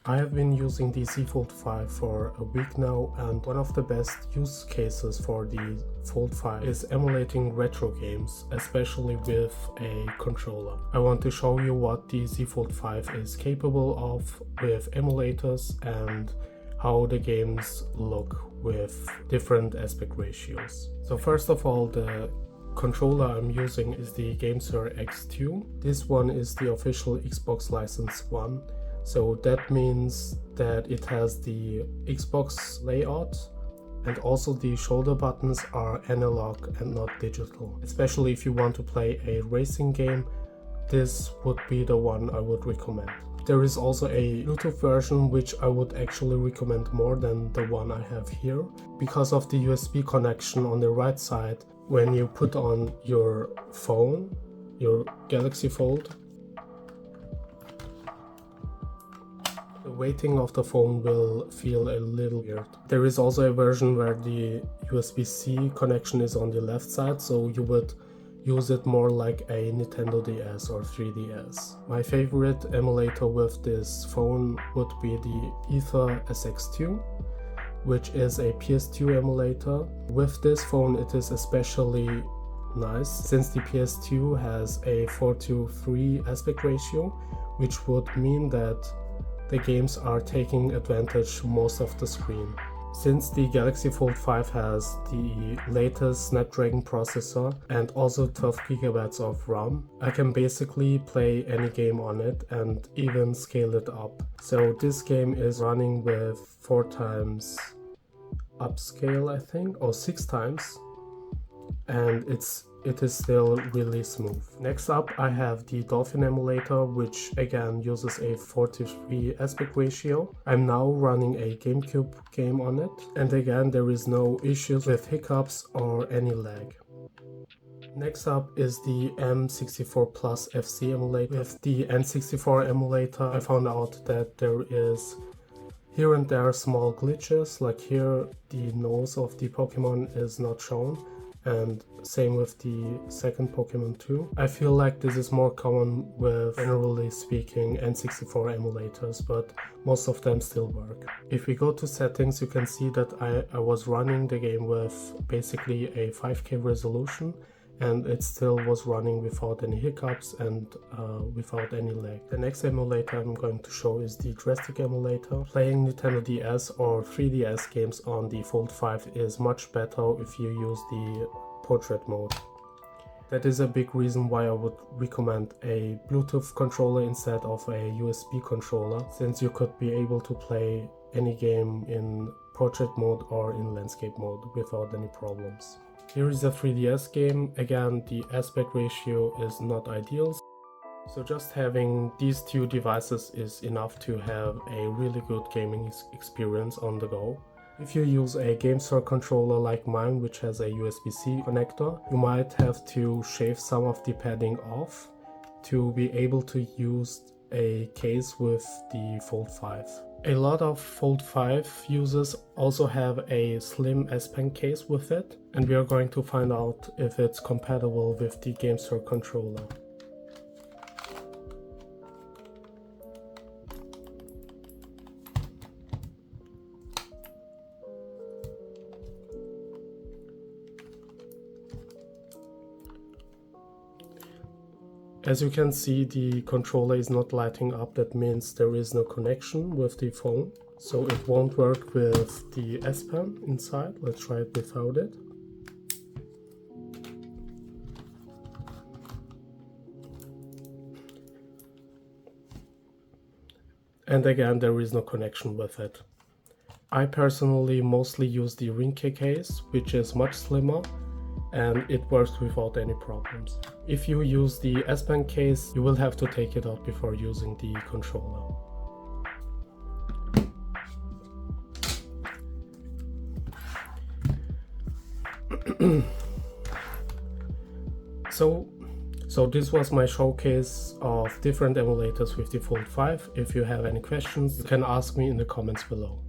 I have been using the Z Fold 5 for a week now, and one of the best use cases for the Fold 5 is emulating retro games, especially with a controller. I want to show you what the Z Fold 5 is capable of with emulators and how the games look with different aspect ratios. So first of all, the controller I'm using is the GameSir X2. This one is the official Xbox license one. So that means that it has the Xbox layout, and also the shoulder buttons are analog and not digital. Especially if you want to play a racing game, this would be the one I would recommend. There is also a Bluetooth version which I would actually recommend more than the one I have here. Because of the USB connection on the right side, when you put on your phone, your Galaxy Fold, the weighting of the phone will feel a little weird. There is also a version where the USB-C connection is on the left side, so you would use it more like a Nintendo DS or 3DS. My favorite emulator with this phone would be the Ether SX2, which is a PS2 emulator. With this phone it is especially nice since the PS2 has a 4:3 aspect ratio, which would mean that the games are taking advantage most of the screen. Since the Galaxy Fold 5 has the latest Snapdragon processor and also 12 GB of RAM, I can basically play any game on it and even scale it up. So this game is running with 4 times upscale, I think, or 6 times, and it is still really smooth. Next up I have the Dolfin emulator, which again uses a 4:3 aspect ratio. I'm now running a GameCube game on it, and again there is no issues with hiccups or any lag. Next up is the M64 Plus FC emulator. With the N64 emulator I found out that there is here and there small glitches, like here the nose of the Pokemon is not shown, and same with the second Pokemon too. I feel like this is more common with, generally speaking, N64 emulators, but most of them still work. If we go to settings, you can see that I was running the game with basically a 5K resolution, and it still was running without any hiccups and without any lag. The next emulator I'm going to show is the Drastic emulator. Playing Nintendo DS or 3DS games on the Fold 5 is much better if you use the portrait mode. That is a big reason why I would recommend a Bluetooth controller instead of a USB controller, since you could be able to play any game in portrait mode or in landscape mode without any problems. Here is a 3DS game. Again, the aspect ratio is not ideal, so just having these two devices is enough to have a really good gaming experience on the go. If you use a GameSir controller like mine, which has a USB-C connector, you might have to shave some of the padding off to be able to use a case with the Fold 5. A lot of Fold 5 users also have a slim S Pen case with it, and we are going to find out if it's compatible with the GameSir controller. As you can see, the controller is not lighting up. That means there is no connection with the phone, so it won't work with the S Pen inside. Let's try it without it. And again, there is no connection with it. I personally mostly use the Ringke case, which is much slimmer, and it works without any problems. If you use the S Pen case, you will have to take it out before using the controller. So this was my showcase of different emulators with the Fold 5. If you have any questions, you can ask me in the comments below.